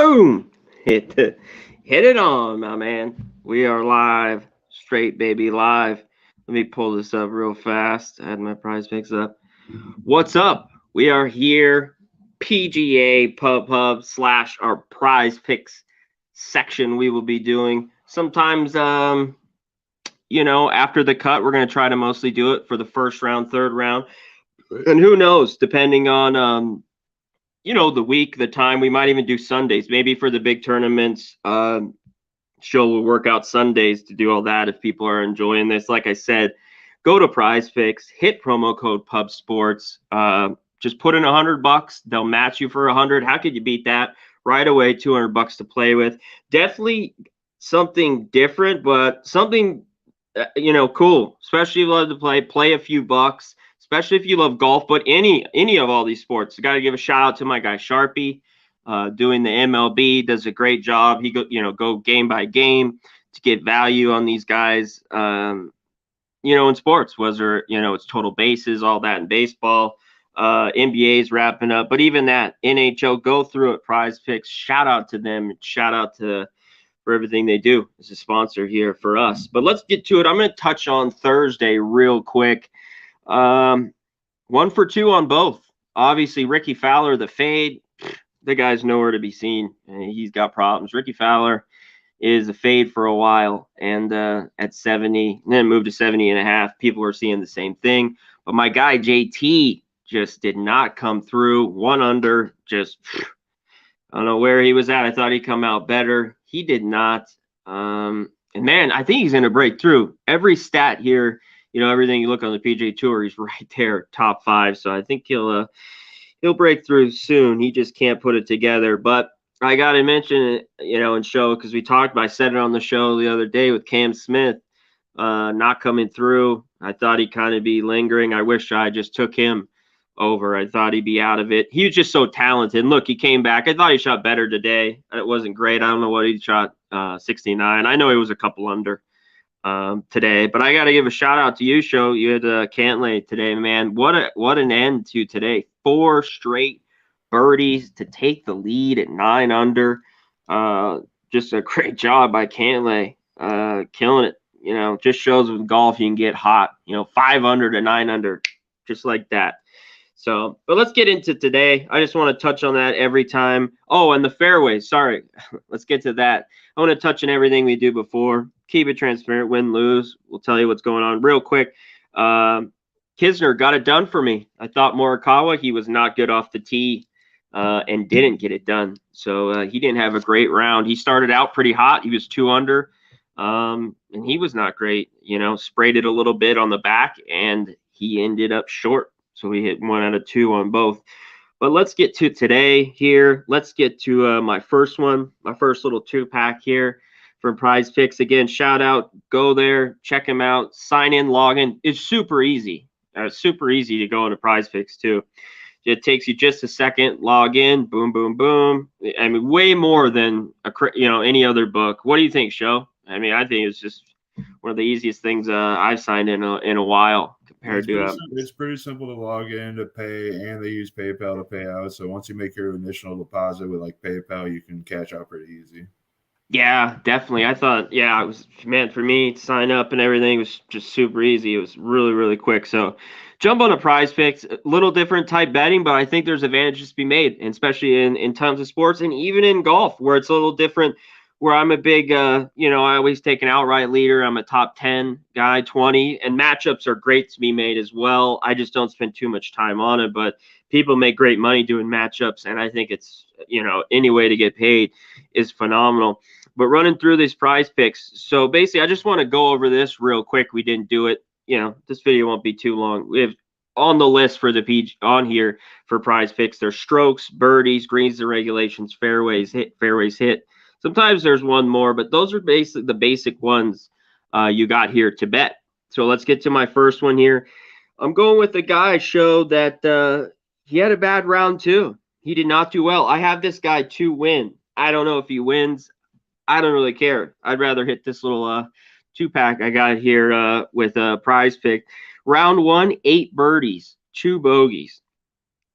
Boom! Hit it on, my man. We are live, straight baby live. Let me pull this up real fast. I had my prize picks up. What's up? We are here, PGA Pub Hub slash our prize picks section. We will be doing sometimes, after the cut, we're gonna try to mostly do it for the first round, third round, and who knows, depending on the week, the time. We might even do Sundays, maybe for the big tournaments. Show will work out Sundays to do all that if people are enjoying this. Like I said, go to Prize Picks, hit promo code Pub Sports. Just put in $100. They'll match you for 100. How could you beat that? Right away, $200 to play with. Definitely something different, but something cool. Especially if you love to play a few bucks. Especially if you love golf, but any of all these sports. Got to give a shout out to my guy Sharpie, doing the MLB, does a great job. He go game by game to get value on these guys. In sports, whether it's total bases, all that in baseball. NBA's wrapping up, but even that NHL, go through it. Prize Picks, shout out to them. Shout out for everything they do as a sponsor here for us. But let's get to it. I'm going to touch on Thursday real quick. 1 for 2 on both. Obviously, Ricky Fowler, the fade, the guy's nowhere to be seen. He's got problems. Ricky Fowler is a fade for a while, and at 70, and then moved to 70.5. People are seeing the same thing. But my guy JT just did not come through. 1 under, just I don't know where he was at. I thought he'd come out better. He did not. And man, I think he's going to break through. Every stat here, everything you look on the PGA Tour, he's right there, top 5. So I think he'll break through soon. He just can't put it together. But I got to mention it, and show, because I said it on the show the other day with Cam Smith, not coming through. I thought he'd kind of be lingering. I wish I just took him over. I thought he'd be out of it. He was just so talented. And look, he came back. I thought he shot better today. It wasn't great. I don't know what he shot, 69. I know he was a couple under today, but I got to give a shout out to you, Show. You had Cantlay today, man. What an end to today. 4 straight birdies to take the lead at 9 under. Just a great job by Cantlay, killing it. Just shows with golf you can get hot. 5 under to 9 under, just like that. So, but let's get into today. I just want to touch on that every time. Oh, and the fairways. Sorry, let's get to that. I want to touch on everything we do before. Keep it transparent, win, lose. We'll tell you what's going on real quick. Kisner got it done for me. I thought Morikawa, he was not good off the tee and didn't get it done. So he didn't have a great round. He started out pretty hot. He was 2 under, and he was not great. Sprayed it a little bit on the back, and he ended up short. So we hit 1 out of 2 on both. But let's get to today here. Let's get to my first one, my first little 2-pack here from Prize Picks. Again, shout out, go there, check them out, sign in, log in. It's super easy. Super easy to go into Prize Picks too. It takes you just a second, log in, boom, boom, boom. I mean, way more than any other book. What do you think, Show? I mean, I think it's just one of the easiest things I've signed in a while compared to. It's pretty simple to log in, to pay, and they use PayPal to pay out. So once you make your initial deposit with like PayPal, you can cash out pretty easy. Yeah, definitely. I thought, it was, man, for me to sign up and everything was just super easy. It was really, really quick. So jump on a Prize Picks, a little different type betting, but I think there's advantages to be made, and especially in tons of sports and even in golf where it's a little different, where I'm a big, I always take an outright leader. I'm a top 10 guy, 20, and matchups are great to be made as well. I just don't spend too much time on it, but people make great money doing matchups, and I think it's, any way to get paid is phenomenal. But running through these Prize Picks, so basically I just want to go over this real quick. We didn't do it. This video won't be too long. We have on the list for the PG on here for Prize Picks, there's strokes, birdies, greens and regulations, fairways hit. Sometimes there's one more, but those are basically the basic ones you got here to bet. So let's get to my first one here. I'm going with the guy Show that he had a bad round too. He did not do well. I have this guy to win. I don't know if he wins. I don't really care. I'd rather hit this little 2-pack I got here with a Prize Pick. Round 1, 8 birdies, 2 bogeys.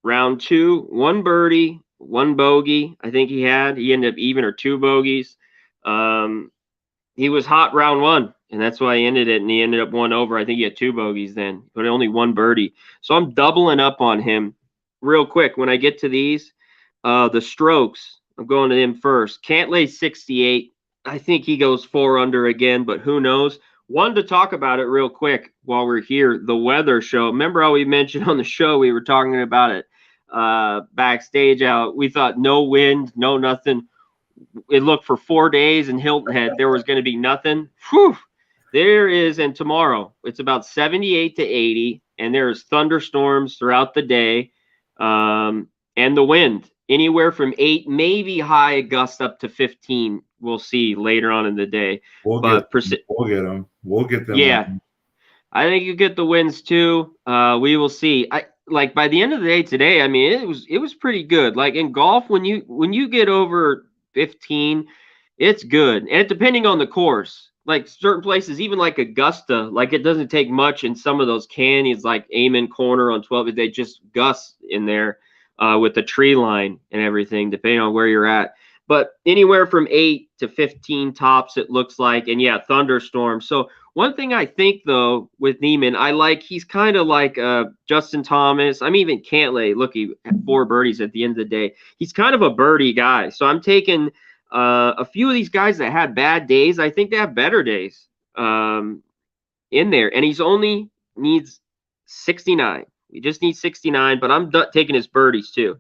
Round 2, 1 birdie, one bogey. I think he ended up even or two bogeys. He was hot round one, and that's why he ended it. And he ended up one over. I think he had two bogeys then, but only one birdie. So I'm doubling up on him real quick. When I get to these, the strokes, I'm going to him first. Cantlay 68. I think he goes 4 under again, but who knows? One to talk about it real quick while we're here. The weather show. Remember how we mentioned on the show we were talking about it backstage out. We thought no wind, no nothing. It looked for 4 days in Hilton Head there was going to be nothing. Whew. There is, and tomorrow it's about 78 to 80, and there's thunderstorms throughout the day, and the wind anywhere from 8, maybe high gusts up to 15. We'll see later on in the day. We'll get them. We'll get them. Yeah, I think you get the wins too. We will see. I like by the end of the day today. I mean, it was pretty good. Like in golf, when you get over 15, it's good. And depending on the course, like certain places, even like Augusta, like it doesn't take much in some of those canyons, like Amen Corner on 12, they just gust in there with the tree line and everything, depending on where you're at. But anywhere from 8 to 15 tops, it looks like. And yeah, thunderstorms. So one thing I think, though, with Niemann, he's kind of like Justin Thomas. I mean, even Cantlay. Look, he had 4 birdies at the end of the day. He's kind of a birdie guy. So I'm taking a few of these guys that had bad days. I think they have better days in there. And he's only needs 69. He just needs 69. But I'm taking his birdies, too.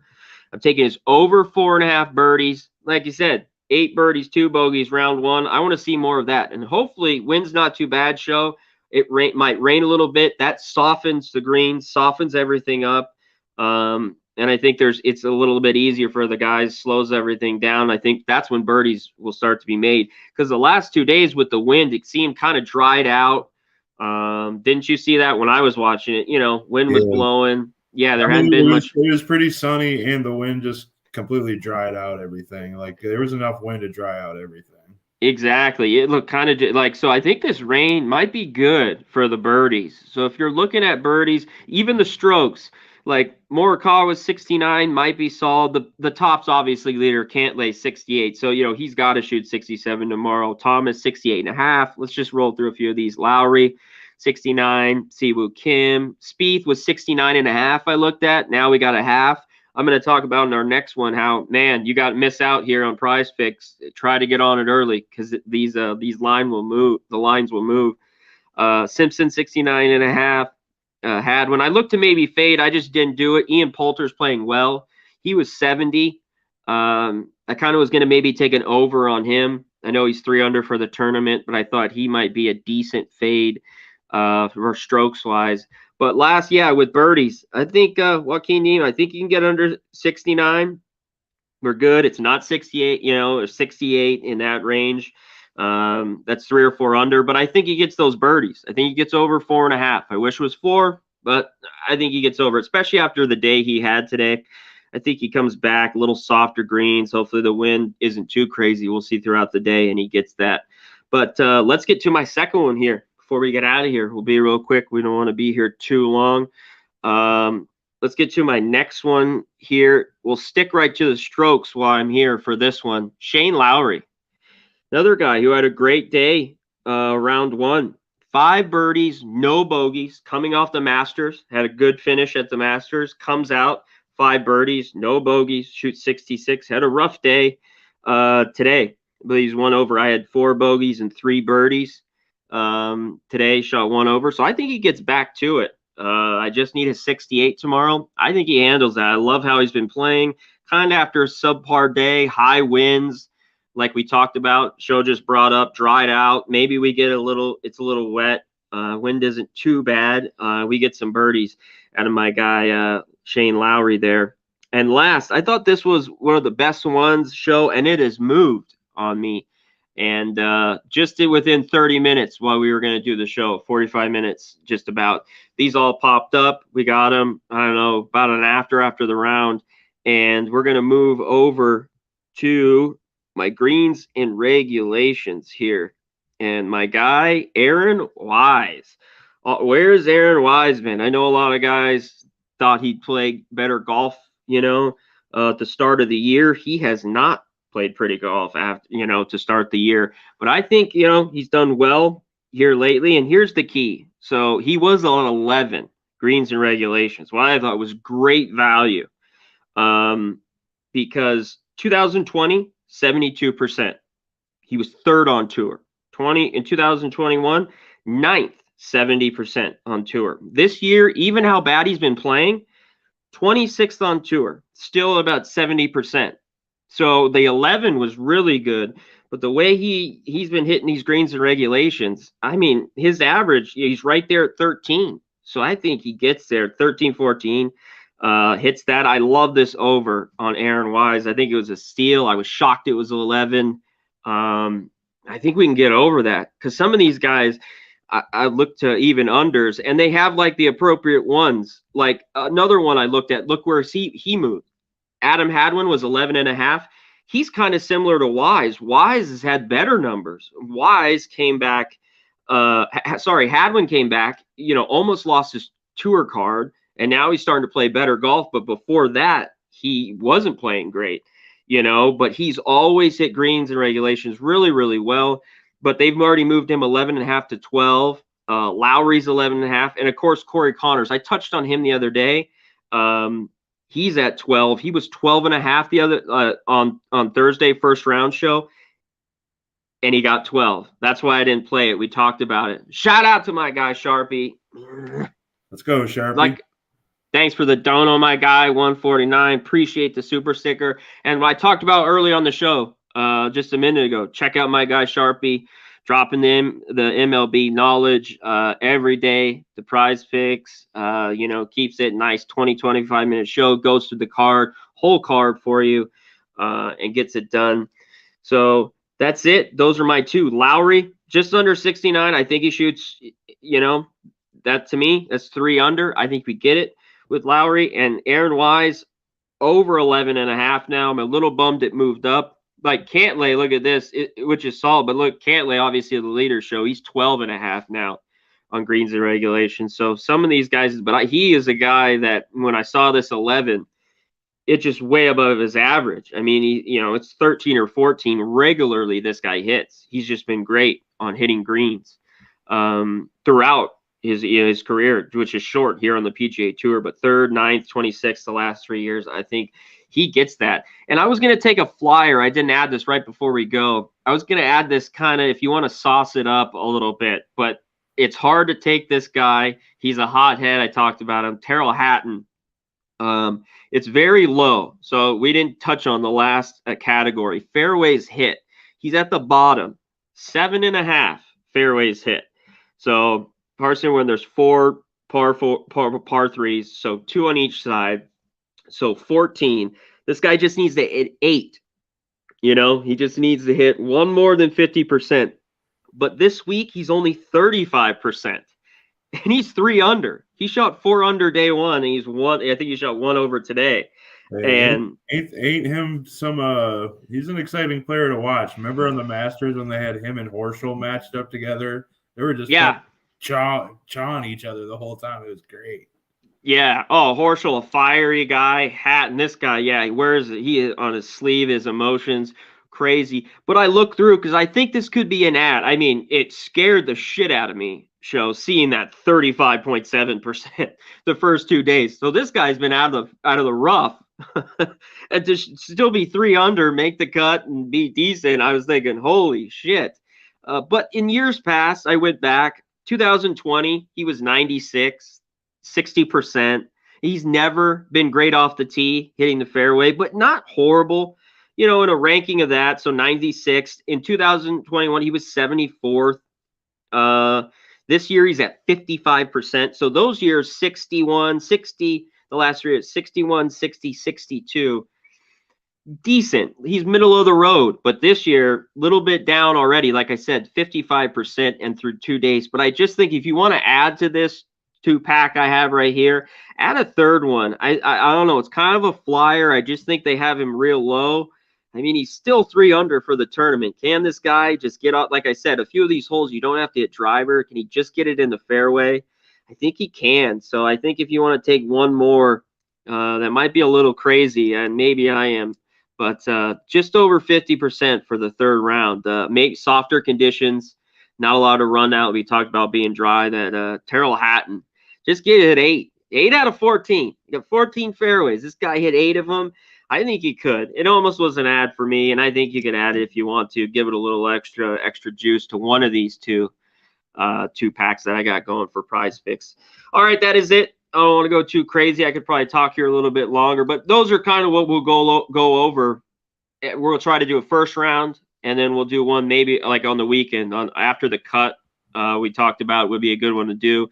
I'm taking his over 4.5 birdies. Like you said, 8 birdies, 2 bogeys, round one. I want to see more of that. And hopefully, wind's not too bad, show. It might rain a little bit. That softens the green, softens everything up. And I think it's a little bit easier for the guys, slows everything down. I think that's when birdies will start to be made. Because the last 2 days with the wind, it seemed kind of dried out. Didn't you see that when I was watching it? Wind was blowing. Yeah, hadn't been much. It was pretty sunny, and the wind just completely dried out everything. Like there was enough wind to dry out everything. Exactly. It looked kind of like, so I think this rain might be good for the birdies. So if you're looking at birdies, even the strokes, like Morikawa was 69, might be solid. The top's obviously leader, Cantlay 68. So, he's got to shoot 67 tomorrow. Thomas 68.5. Let's just roll through a few of these. Lowry 69, Siwoo Kim. Spieth was 69.5 I looked at. Now we got a half. I'm going to talk about in our next one how, man, you got to miss out here on Prize Picks. Try to get on it early because these lines will move. The lines will move. Simpson 69.5. Had when I looked to maybe fade, I just didn't do it. Ian Poulter's playing well. He was 70. I kind of was going to maybe take an over on him. I know he's 3 under for the tournament, but I thought he might be a decent fade for strokes wise. But with birdies, I think Joaquin Niemann, I think you can get under 69. We're good. It's not 68, or 68 in that range. That's 3 or 4 under, but I think he gets those birdies. I think he gets over 4.5. I wish it was 4, but I think he gets over, especially after the day he had today. I think he comes back a little softer greens. Hopefully the wind isn't too crazy. We'll see throughout the day, and he gets that. But let's get to my second one here. Before we get out of here, we'll be real quick. We don't want to be here too long. Let's get to my next one here. We'll stick right to the strokes while I'm here for this one. Shane Lowry, another guy who had a great day round one. 5 birdies, no bogeys, coming off the Masters. Had a good finish at the Masters. Comes out, 5 birdies, no bogeys, shoots 66. Had a rough day today. But he's 1 over. I had 4 bogeys and 3 birdies. Today shot 1 over, so I think he gets back to it. I just need a 68 tomorrow. I think he handles that. I love how he's been playing, kind of after a subpar day, high winds, like we talked about. Show just brought up, dried out. Maybe we get it's a little wet. Wind isn't too bad. We get some birdies out of my guy Shane Lowry there. And last, I thought this was one of the best ones, show, and it has moved on me. And just did within 30 minutes while we were going to do the show, 45 minutes just about. These all popped up. We got them, I don't know, about an after the round. And we're going to move over to my greens and regulations here. And my guy, Aaron Wise. Where's Aaron Wise been? I know a lot of guys thought he'd play better golf, at the start of the year. He has not played pretty golf after, to start the year. But I think, he's done well here lately. And here's the key. So he was on 11 greens and regulations. What I thought was great value. Because 2020, 72%. He was third on tour. In 2021, ninth, 70% on tour. This year, even how bad he's been playing, 26th on tour, still about 70%. So the 11 was really good, but the way he's been hitting these greens and regulations, I mean, his average, he's right there at 13. So I think he gets there, 13, 14, hits that. I love this over on Aaron Wise. I think it was a steal. I was shocked it was 11. I think we can get over that because some of these guys, I look to even unders, and they have like the appropriate ones. Like another one I looked at, look where he moved. Adam Hadwin was 11.5. He's kind of similar to Wise. Wise has had better numbers. Wise came back. Hadwin came back, almost lost his tour card, and now he's starting to play better golf. But before that, he wasn't playing great, but he's always hit greens and regulations really, really well. But they've already moved him 11.5 to 12. Lowry's 11.5. And of course, Corey Connors. I touched on him the other day. He's at 12. He was 12.5 the other on Thursday, first round show, and he got 12. That's why I didn't play it. We talked about it. Shout out to my guy Sharpie. Let's go, Sharpie. Thanks for the dono, my guy 149. Appreciate the super sticker. And what I talked about early on the show, just a minute ago, check out my guy Sharpie. Dropping them the MLB knowledge every day. The Prize Picks, keeps it nice 20-25 minute show, goes through the whole card for you, and gets it done. So that's it. Those are my two. Lowry, just under 69. I think he shoots, that to me, that's 3 under. I think we get it with Lowry. And Aaron Wise, over 11.5 now. I'm a little bummed it moved up. Like Cantlay, look at this, which is solid. But look, Cantlay, obviously the leader show, he's 12.5 now on greens and regulations. So some of these guys, but he is a guy that when I saw this 11, it's just way above his average. I mean, it's 13 or 14 regularly this guy hits. He's just been great on hitting greens throughout his career, which is short here on the PGA Tour, but 3rd, 9th, 26th the last 3 years. I think he gets that. And I was going to take a flyer. I didn't add this right before we go. I was going to add this kind of, if you want to sauce it up a little bit, but it's hard to take this guy. He's a hothead. I talked about him. Terrell Hatton. It's very low. So we didn't touch on the last category. Fairways hit. He's at the bottom. 7.5 fairways hit. So Parson, when there's 4 par threes, so 2 on each side. So 14. This guy just needs to hit 8. He just needs to hit one more than 50%. But this week, he's only 35%. And he's 3 under. He shot 4 under day one, and he's 1. I think he shot 1 over today. Hey, and ain't him some he's an exciting player to watch. Remember on the Masters when they had him and Horschel matched up together? They were just chawing each other the whole time. It was great. Yeah. Oh, Horschel, a fiery guy. Hatton, this guy, yeah, he wears on his sleeve his emotions. Crazy. But I look through because I think this could be an ad. I mean, it scared the shit out of me, seeing that 35.7% the first 2 days. So this guy's been out of the rough. And to still be 3 under, make the cut, and be decent, I was thinking, holy shit. But in years past, I went back. 2020, he was 96, 60%. He's never been great off the tee, hitting the fairway, but not horrible. In a ranking of that, so 96. In 2021, he was 74th. This year, he's at 55%. So those years, 61, 60, the last 3 years, 61, 60, 62. Decent. He's middle of the road. But this year, a little bit down already. Like I said, 55% and through 2 days. But I just think if you want to add to this 2-pack I have right here, add a third one. I don't know. It's kind of a flyer. I just think they have him real low. I mean, he's still 3 under for the tournament. Can this guy just get out? Like I said, a few of these holes, you don't have to hit driver. Can he just get it in the fairway? I think he can. So I think if you want to take one more That might be a little crazy, and maybe I am, but just over 50% for the third round. Make softer conditions, not a lot of run out. We talked about being dry. That Terrell Hatton, just get it 8 out of 14. You got 14 fairways. This guy hit 8 of them. I think he could. It almost was an ad for me, and I think you could add it if you want to. Give it a little extra juice to one of these two packs that I got going for Prize Picks. All right, that is it. I don't want to go too crazy. I could probably talk here a little bit longer, but those are kind of what we'll go over. We'll try to do a first round, and then we'll do one maybe like on the weekend after the cut. We talked about would be a good one to do.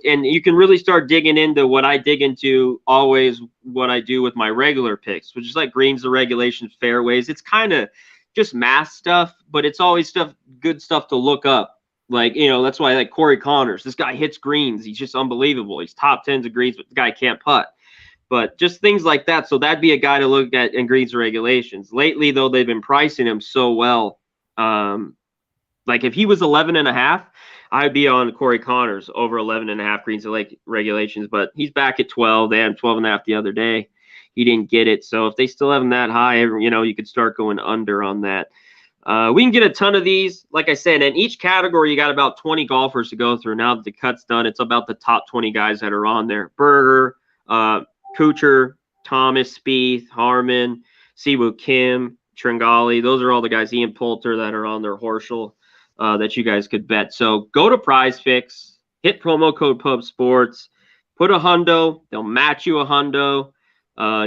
And you can really start digging into what I dig into always, what I do with my regular picks, which is like greens, the regulations, fairways. It's kind of just math stuff, but it's always good stuff to look up. Like, that's why I like Corey Connors. This guy hits greens. He's just unbelievable. He's top 10s of greens, but the guy can't putt. But just things like that. So that'd be a guy to look at in greens and regulations. Lately, though, they've been pricing him so well. Like if he was 11.5, I'd be on Corey Connors over 11.5 greens and regulations. But he's back at 12. They had 12.5 the other day. He didn't get it. So if they still have him that high, you could start going under on that. We can get a ton of these. Like I said, in each category, you got about 20 golfers to go through. Now that the cut's done, it's about the top 20 guys that are on there. Berger, Kuchar, Thomas, Spieth, Harman, Siwoo Kim, Tringali. Those are all the guys, Ian Poulter, that are on there, Horschel, that you guys could bet. So go to Prize Picks, hit promo code PubSports, put a hundo. They'll match you a hundo.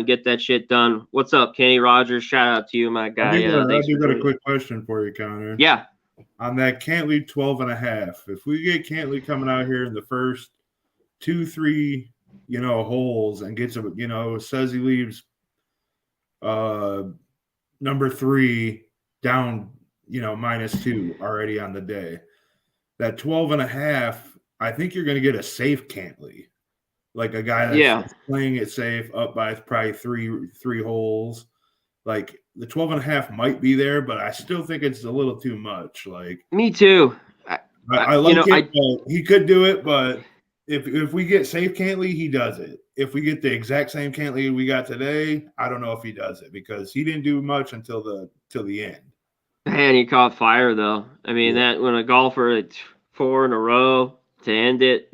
Get that shit done. What's up, Kenny Rogers? Shout out to you, my guy. I do got a quick question for you, Connor. Yeah. On that Cantley 12.5, if we get Cantley coming out here in the first 2-3, holes and gets says he leaves number 3 down, -2 already on the day. That 12.5, I think you're going to get a safe Cantley. Like a guy that's playing it safe up by probably three holes. Like the 12.5 might be there, but I still think it's a little too much. Like me too. I like it. But he could do it, but if we get safe Cantley, he does it. If we get the exact same Cantley we got today, I don't know if he does it because he didn't do much until the end. Man, he caught fire though. I mean, that when a golfer 4 in a row to end it,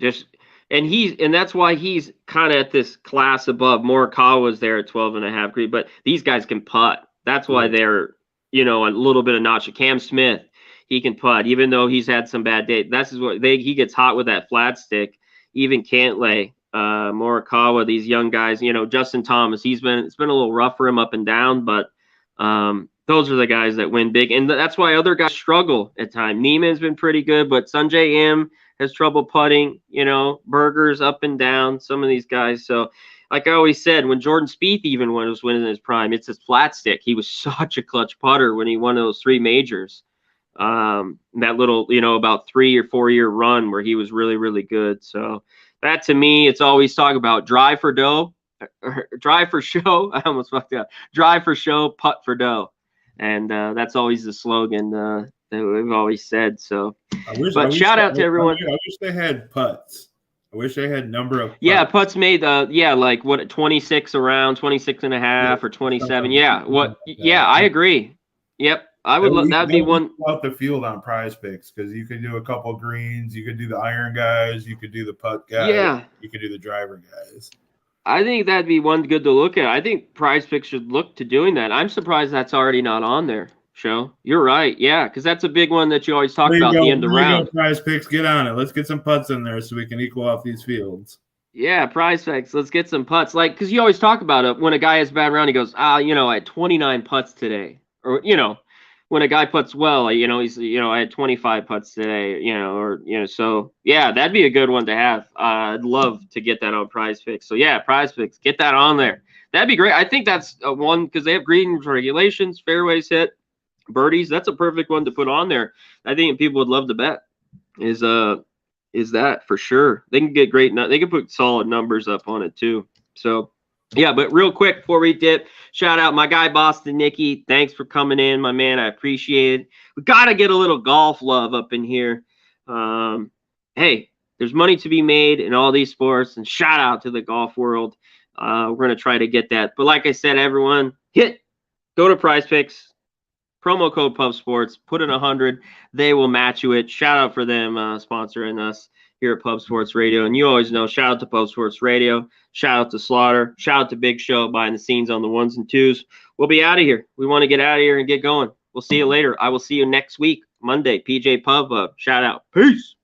and that's why he's kind of at this class above. Morikawa was there at 12.5 green, but these guys can putt. That's why they're, a little bit of notch. Cam Smith, he can putt, even though he's had some bad days. That's what he gets hot with that flat stick. Even Cantlay, Morikawa, these young guys, Justin Thomas, it's been a little rough for him up and down, but those are the guys that win big. And that's why other guys struggle at times. Neiman's been pretty good, but Sanjay M has trouble putting, Berger's up and down, some of these guys. So like I always said, when Jordan Spieth even was winning his prime, it's his flat stick. He was such a clutch putter when he won those 3 majors. That little, about 3 or 4 year run where he was really, really good. So that to me, it's always talk about drive for dough, drive for show. I almost fucked up. Drive for show, putt for dough. And that's always the slogan that we've always said. So, shout out to everyone. I wish they had putts. I wish they had number of putts. Yeah, putts made like what 26 around 26.5 or 27. Yeah, I agree. Yep, I would love that'd be one out the field on Prize Picks because you could do a couple greens, you could do the iron guys, you could do the putt guys, you could do the driver guys. I think that'd be one good to look at. I think Prize Picks should look to doing that. I'm surprised that's already not on there. Show. You're right. Yeah, because that's a big one that you always talk about at the end of the round. Prize Picks, get on it. Let's get some putts in there so we can equal out these fields. Yeah, Prize Picks. Let's get some putts. Like, because you always talk about it when a guy has a bad round, he goes, I had 29 putts today. Or, when a guy puts well, he's, I had 25 putts today, so yeah, that'd be a good one to have. I'd love to get that on Prize Picks. So yeah, Prize Picks, get that on there. That'd be great. I think that's one because they have greens regulations, fairways hit, birdies. That's a perfect one to put on there. I think people would love to bet is that for sure. They can get they can put solid numbers up on it too. So yeah, but real quick before we dip, shout out my guy Boston Nicky. Thanks for coming in, my man. I appreciate it. We gotta get a little golf love up in here. Hey, there's money to be made in all these sports, and shout out to the golf world. We're going to try to get that. But like I said, everyone, go to Prize Picks, promo code Pub Sports, put in 100. They will match you it. Shout out for them sponsoring us here at Pub Sports Radio. And you always know, shout out to Pub Sports Radio. Shout out to Slaughter. Shout out to Big Show behind the scenes on the ones and twos. We'll be out of here. We want to get out of here and get going. We'll see you later. I will see you next week, Monday, PJ Pub. Shout out. Peace.